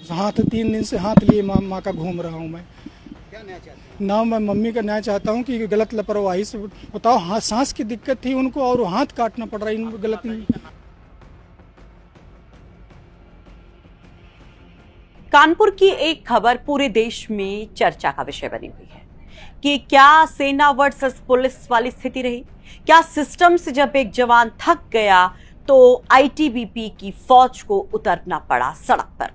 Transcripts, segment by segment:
हाथ 3 दिन से हाथ लिए माँ का घूम रहा हूँ मैं। क्या न्याय चाहते हैं? ना मैं मम्मी का न्याय चाहता हूँ कि गलत लापरवाही से बताओ, हाँ सांस की दिक्कत थी उनको और हाथ काटना पड़ रहा है इन गलत। कानपुर की एक खबर पूरे देश में चर्चा का विषय बनी हुई है कि क्या सेना वर्सेस पुलिस वाली स्थिति रही। क्या सिस्टम से जब एक जवान थक गया तो आईटीबीपी की फौज को उतरना पड़ा सड़क पर।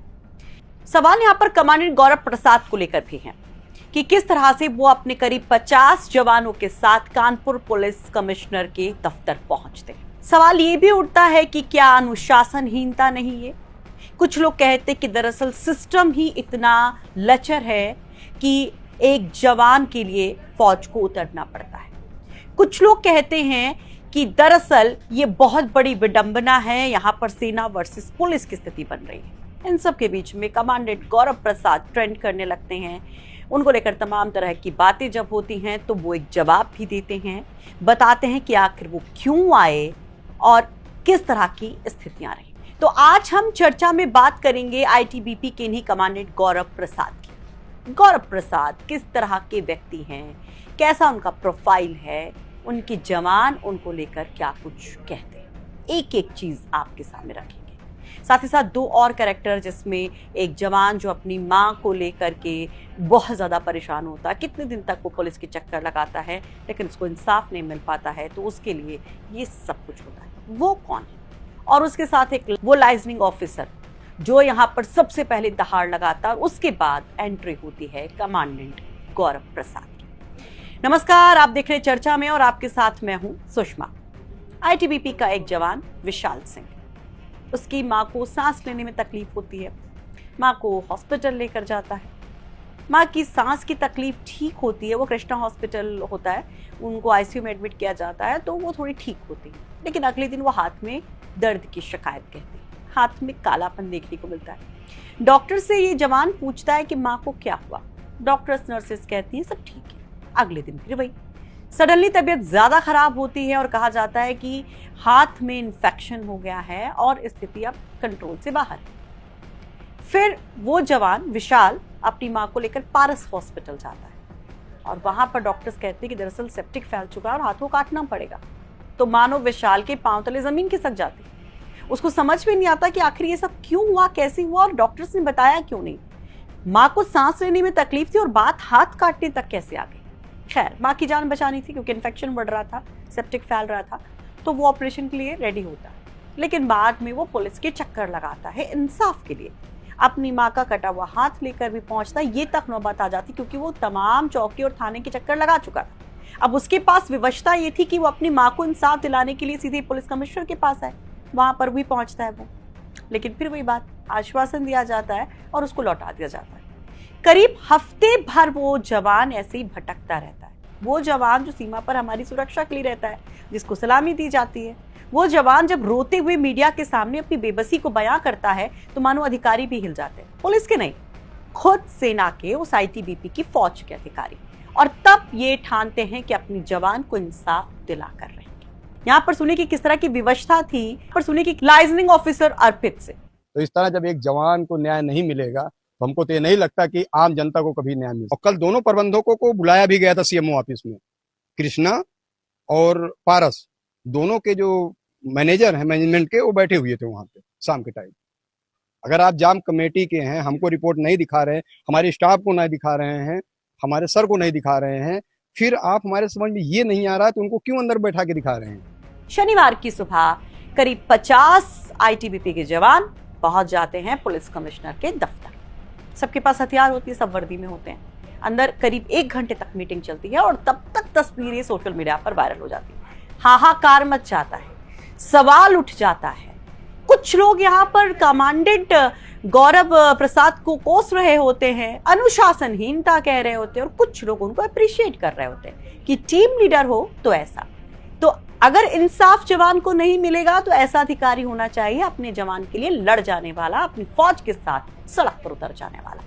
सवाल यहां पर कमांडेंट गौरव प्रसाद को लेकर भी है कि किस तरह से वो अपने करीब 50 जवानों के साथ कानपुर पुलिस कमिश्नर के दफ्तर पहुंचते हैं। सवाल ये भी उठता है कि क्या अनुशासनहीनता नहीं है। कुछ लोग कहते कि दरअसल सिस्टम ही इतना लचर है कि एक जवान के लिए फौज को उतरना पड़ता है। कुछ लोग कहते हैं कि दरअसल ये बहुत बड़ी विडंबना है, यहाँ पर सेना वर्सेस पुलिस की स्थिति बन रही है। इन सब के बीच में कमांडेंट गौरव प्रसाद ट्रेंड करने लगते हैं। उनको लेकर तमाम तरह की बातें जब होती हैं तो वो एक जवाब भी देते हैं, बताते हैं कि आखिर वो क्यों आए और किस तरह की स्थितियां रही। तो आज हम चर्चा में बात करेंगे आईटीबीपी के इन्हीं कमांडेंट गौरव प्रसाद की। गौरव प्रसाद किस तरह के व्यक्ति हैं, कैसा उनका प्रोफाइल है, उनके जवान उनको लेकर क्या कुछ कहते हैं, एक एक चीज आपके सामने रखेंगे। साथ ही साथ दो और कैरेक्टर, जिसमें एक जवान जो अपनी मां को लेकर के बहुत ज्यादा परेशान होता है, कितने दिन तक वो पुलिस के चक्कर लगाता है लेकिन उसको इंसाफ नहीं मिल पाता है, तो उसके लिए ये सब कुछ होता है। वो कौन है? और उसके साथ एक वो लाइजनिंग ऑफिसर जो यहाँ पर सबसे पहले दहाड़ लगाता है और उसके बाद एंट्री होती है कमांडेंट गौरव प्रसाद की। नमस्कार, आप देख रहे हैं चर्चा में और आपके साथ मैं हूं सुषमा। आईटीबीपी का एक जवान विशाल सिंह, उसकी मां को सांस लेने में तकलीफ होती है, मां को हॉस्पिटल लेकर जाता है। मां की सांस की तकलीफ ठीक होती है, वो कृष्णा हॉस्पिटल होता है, उनको आईसीयू में एडमिट किया जाता है तो वो थोड़ी ठीक होती है। लेकिन अगले दिन वो हाथ में दर्द की शिकायत कहती है, हाथ में कालापन देखने को मिलता है। डॉक्टर से ये जवान पूछता है कि माँ को क्या हुआ। डॉक्टर्स नर्सेस कहती है सब ठीक है। अगले दिन फिर वही सडनली तबीयत ज्यादा खराब होती है और कहा जाता है कि हाथ में इन्फेक्शन हो गया है और स्थिति अब कंट्रोल से बाहर है। फिर वो जवान विशाल अपनी माँ को लेकर पारस हॉस्पिटल जाता है और वहां पर डॉक्टर्स कहते हैं कि दरअसल सेप्टिक फैल चुका है और हाथ को काटना पड़ेगा। तो मानो विशाल के पांव तले जमीन खिसक जाती। उसको समझ में नहीं आता कि आखिर ये सब क्यों हुआ, कैसे हुआ और डॉक्टर्स ने बताया क्यों नहीं। माँ को सांस लेने में तकलीफ थी और बात हाथ काटने तक कैसे आ गई। खैर, माँ की जान बचानी थी क्योंकि इन्फेक्शन बढ़ रहा था, सेप्टिक फैल रहा था, तो वो ऑपरेशन के लिए रेडी होता है। लेकिन बाद में वो पुलिस के चक्कर लगाता है इंसाफ के लिए। अपनी माँ का कटा हुआ हाथ लेकर भी पहुंचता है, ये तक नौबत आ जाती क्योंकि वो तमाम चौकी और थाने के चक्कर लगा चुका था। अब उसके पास विवशता ये थी कि वो अपनी माँ को इंसाफ दिलाने के लिए सीधे पुलिस कमिश्नर के पास आए। वहां पर भी पहुंचता है वो, लेकिन फिर वही बात, आश्वासन दिया जाता है और उसको लौटा दिया जाता है। करीब हफ्ते भर वो जवान ऐसे ही भटकता रहता है। वो जवान जो सीमा पर हमारी सुरक्षा के लिए रहता है, जिसको सलामी दी जाती है, वो जवान जब रोते हुए मीडिया के सामने अपनी बेबसी को बयां करता है तो मानो अधिकारी भी हिल जाते हैं। पुलिस के नहीं, खुद सेना के, उस आईटीबीपी की फौज के अधिकारी। और तब ये ठानते हैं कि अपनी जवान को इंसाफ दिला कर रहेंगे। यहाँ पर सुने की किस तरह की विवशता थी, पर सुने की लाइजनिंग ऑफिसर अर्पित से। तो इस तरह जब एक जवान को न्याय नहीं मिलेगा तो हमको तो ये नहीं लगता कि आम जनता को कभी न्याय मिले। और कल दोनों प्रबंधकों को बुलाया भी गया था सीएमओ ऑफिस में, कृष्णा और पारस, दोनों के जो मैनेजर हैं मैनेजमेंट के, वो बैठे हुए थे वहां पे शाम के टाइम। अगर आप जाम कमेटी के हैं, हमको रिपोर्ट नहीं दिखा रहे हैं, हमारे स्टाफ को नहीं दिखा रहे हैं, हमारे सर को नहीं दिखा रहे हैं, फिर आप हमारे समझ में ये नहीं आ रहा है तो उनको क्यों अंदर बैठा के दिखा रहे हैं। शनिवार की सुबह करीब 50 आईटीबीपी के जवान पहुंच जाते हैं पुलिस कमिश्नर के दफ्तर। सबके पास हथियार होती है, सब वर्दी में होते हैं। अंदर करीब 1 घंटे तक मीटिंग चलती है और तब तक तस्वीरें सोशल मीडिया पर वायरल हो जाती है। हाहाकार मच जाता है, सवाल उठ जाता है। कुछ लोग यहाँ पर कमांडेंट गौरव प्रसाद को कोस रहे होते हैं, अनुशासनहीनता कह रहे होते हैं, और कुछ लोग उनको अप्रिशिएट कर रहे होते हैं कि टीम लीडर हो तो ऐसा। तो अगर इंसाफ जवान को नहीं मिलेगा तो ऐसा अधिकारी होना चाहिए अपने जवान के लिए लड़ जाने वाला, अपनी फौज के साथ सड़क पर उतर जाने वाला।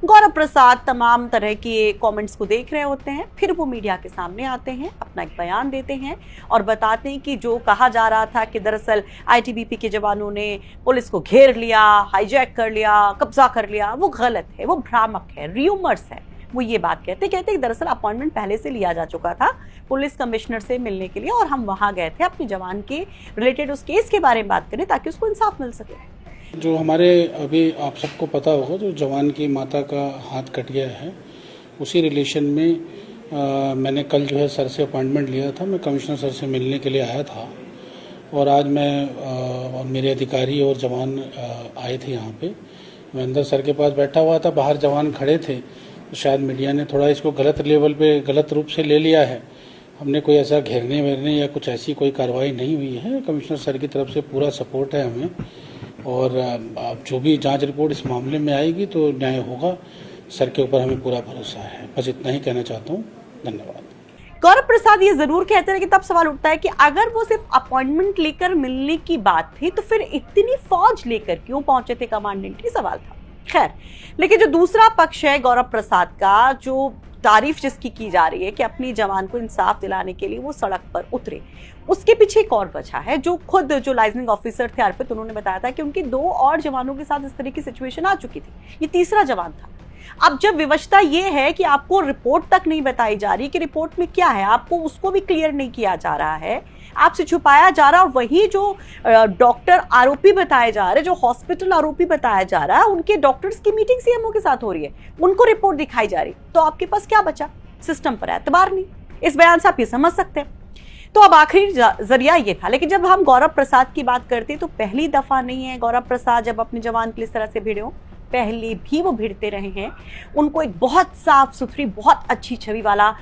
गौरव प्रसाद तमाम तरह के कमेंट्स को देख रहे होते हैं, फिर वो मीडिया के सामने आते हैं, अपना एक बयान देते हैं और बताते हैं कि जो कहा जा रहा था कि दरअसल आईटीबीपी के जवानों ने पुलिस को घेर लिया, हाईजैक कर लिया, कब्जा कर लिया, वो गलत है, वो भ्रामक है, र्यूमर्स है। वो ये बात कहते कि दरअसल अपॉइंटमेंट पहले से लिया जा चुका था पुलिस कमिश्नर से मिलने के लिए और हम वहां गए थे अपने जवान के रिलेटेड उस केस के बारे में बात करें ताकि उसको इंसाफ मिल सके। जो हमारे अभी आप सबको पता होगा जो जवान की माता का हाथ कट गया है, उसी रिलेशन में मैंने कल जो है सर से अपॉइंटमेंट लिया था। मैं कमिश्नर सर से मिलने के लिए आया था और आज मैं और मेरे अधिकारी और जवान आए थे यहाँ पे। मैं अंदर सर के पास बैठा हुआ था, बाहर जवान खड़े थे, तो शायद मीडिया ने थोड़ा इसको गलत लेवल पे गलत रूप से ले लिया है। हमने कोई ऐसा घेरने वेरने या कुछ ऐसी कोई कार्रवाई नहीं हुई है। कमिश्नर सर की तरफ से पूरा सपोर्ट है हमें और जो भी जांच रिपोर्ट इस मामले में आएगी तो न्याय होगा। सर के ऊपर हमें पूरा भरोसा है। बस इतना ही कहना चाहता हूँ। धन्यवाद। गौरव प्रसाद ये जरूर कहते हैं कि तब सवाल उठता है कि अगर वो सिर्फ अपॉइंटमेंट लेकर मिलने की बात थी तो फिर इतनी फौज लेकर क्यों पहुंचे थे कमांडेंट, ये सवाल था। खैर, लेकिन जो दूसरा पक्ष है गौरव प्रसाद का, जो तारीफ जिसकी की जा रही है कि अपनी जवान को इंसाफ दिलाने के लिए वो सड़क पर उतरे, उसके पीछे एक और वजह है जो खुद जो लाइजनिंग ऑफिसर थे अर्पित, उन्होंने बताया था कि उनकी 2 और जवानों के साथ इस तरह की सिचुएशन आ चुकी थी, ये तीसरा जवान था। अब जब विवशता ये है कि आपको रिपोर्ट तक नहीं बताई जा रही कि रिपोर्ट में क्या है, आपको उसको भी क्लियर नहीं किया जा रहा है, आपसे छुपाया जा रहा, वही जो डॉक्टर आरोपी बताए जा रहे, जो हॉस्पिटल आरोपी बताया जा रहा है, उनके डॉक्टर्स की मीटिंग सीएमओ के साथ हो रही है, उनको रिपोर्ट दिखाई जा रही, तो आपके पास क्या बचा? सिस्टम पर एतबार नहीं। इस बयान से आप ये समझ सकते हैं। तो अब आखिरी जरिया ये था। लेकिन जब हम गौरव प्रसाद की बात करते तो पहली दफा नहीं है गौरव प्रसाद जब अपने जवान के लिए इस तरह से भिड़े हो, पहले भी वो भिड़ते रहे हैं। उनको एक बहुत साफ सुथरी, बहुत अच्छी छवि वाला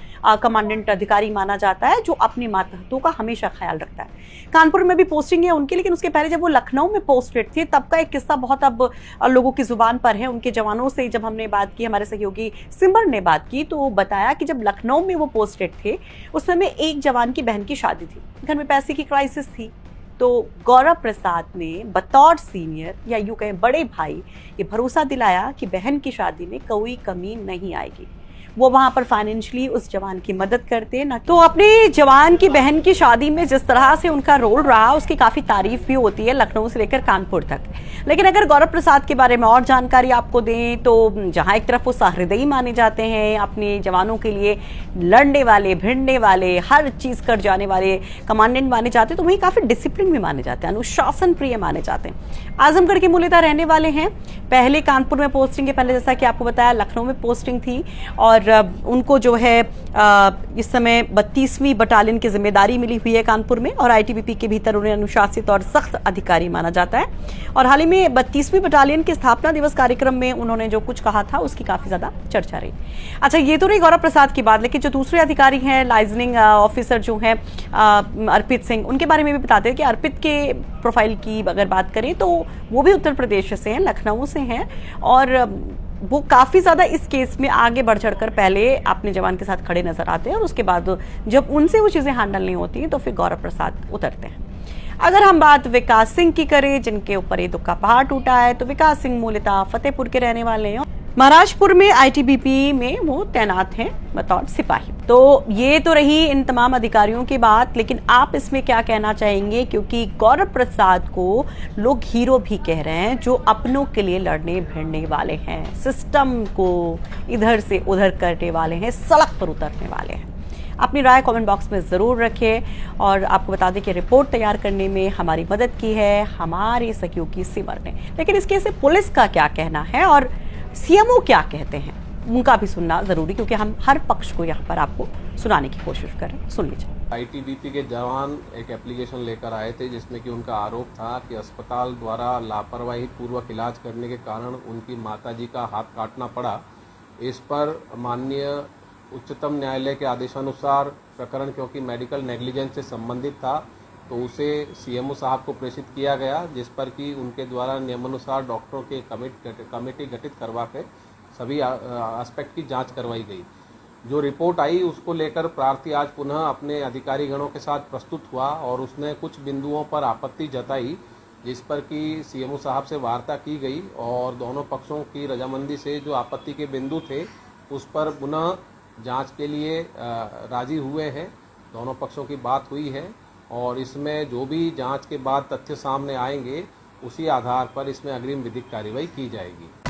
कमांडेंट अधिकारी माना जाता है जो अपने मातहतों का हमेशा ख्याल रखता है। कानपुर में भी पोस्टिंग है उनकी, लेकिन उसके पहले जब वो लखनऊ में पोस्टेड थे तब का एक किस्सा बहुत अब लोगों की जुबान पर है। उनके जवानों से जब हमने बात की, हमारे सहयोगी सिमर ने बात की, तो बताया कि जब लखनऊ में वो पोस्टेड थे उस समय एक जवान की बहन की शादी थी, घर में पैसे की क्राइसिस थी, तो गौरव प्रसाद ने बतौर सीनियर या यूं कहें बड़े भाई ये भरोसा दिलाया कि बहन की शादी में कोई कमी नहीं आएगी। वो वहां पर फाइनेंशियली उस जवान की मदद करते ना। तो अपने जवान की बहन की शादी में जिस तरह से उनका रोल रहा उसकी काफी तारीफ भी होती है लखनऊ से लेकर कानपुर तक। लेकिन अगर गौरव प्रसाद के बारे में और जानकारी आपको दें तो जहां एक तरफ वो सहृदयी माने जाते हैं, अपने जवानों के लिए लड़ने वाले, भिड़ने वाले, हर चीज कर जाने वाले कमांडेंट माने जाते हैं, तो वहीं काफी डिसिप्लिन भी माने जाते हैं, अनुशासन प्रिय माने जाते हैं। आजमगढ़ के मूलतः रहने वाले हैं। पहले कानपुर में पोस्टिंग है, पहले जैसा कि आपको बताया लखनऊ में पोस्टिंग थी और उनको जो है इस समय 32वीं बटालियन की जिम्मेदारी मिली हुई है कानपुर में और आईटीबीपी के भीतर उन्हें अनुशासित और सख्त अधिकारी माना जाता है। और हाल ही में 32वीं बटालियन के स्थापना दिवस कार्यक्रम में उन्होंने जो कुछ कहा था उसकी काफी ज्यादा चर्चा रही। अच्छा, ये तो रही गौरव प्रसाद की बात, लेकिन जो दूसरे अधिकारी हैं लाइजनिंग ऑफिसर जो हैं अर्पित सिंह, उनके बारे में भी बताते हैं कि अर्पित के प्रोफाइल की अगर बात करें तो वो भी उत्तर प्रदेश से हैं, लखनऊ से हैं और वो काफी ज्यादा इस केस में आगे बढ़ चढ़कर पहले अपने जवान के साथ खड़े नजर आते हैं और उसके बाद जब उनसे वो चीजें हैंडल नहीं होती तो फिर गौरव प्रसाद उतरते हैं। अगर हम बात विकास सिंह की करें जिनके ऊपर ये दुख का पहाड़ टूटा है, तो विकास सिंह मूलतः फतेहपुर के रहने वाले हैं। महाराजपुर में आईटीबीपी में वो तैनात हैं बतौर सिपाही। तो ये तो रही इन तमाम अधिकारियों की बात, लेकिन आप इसमें क्या कहना चाहेंगे? क्योंकि गौरव प्रसाद को लोग हीरो भी कह रहे हैं, जो अपनों के लिए लड़ने भिड़ने वाले हैं, सिस्टम को इधर से उधर करने वाले हैं, सड़क पर उतरने वाले हैं। अपनी राय कमेंट बॉक्स में ज़रूर रखिए और आपको बता दें कि रिपोर्ट तैयार करने में हमारी मदद की है हमारे सहयोगी सिमर ने। लेकिन इसके से पुलिस का क्या कहना है और सीएमओ क्या कहते हैं, उनका भी सुनना जरूरी, क्योंकि हम हर पक्ष को यहाँ पर आपको सुनाने की कोशिश करें। सुन लीजिए। आईटीबीपी के जवान एक एप्लीकेशन लेकर आए थे जिसमें कि उनका आरोप था कि अस्पताल द्वारा लापरवाही पूर्वक इलाज करने के कारण उनकी माताजी का हाथ काटना पड़ा। इस पर माननीय उच्चतम न्यायालय के आदेशानुसार प्रकरण, क्योंकि मेडिकल नेग्लिजेंस से संबंधित था, तो उसे सीएमओ साहब को प्रेषित किया गया, जिस पर कि उनके द्वारा नियमानुसार डॉक्टरों के कमेटी गठित करवा के सभी एस्पेक्ट की जांच करवाई गई। जो रिपोर्ट आई उसको लेकर प्रार्थी आज पुनः अपने अधिकारी गणों के साथ प्रस्तुत हुआ और उसने कुछ बिंदुओं पर आपत्ति जताई, जिस पर कि सीएमओ साहब से वार्ता की गई और दोनों पक्षों की रजामंदी से जो आपत्ति के बिंदु थे उस पर पुनः जांच के लिए राजी हुए हैं। दोनों पक्षों की बात हुई है और इसमें जो भी जांच के बाद तथ्य सामने आएंगे उसी आधार पर इसमें अग्रिम विधिक कार्रवाई की जाएगी।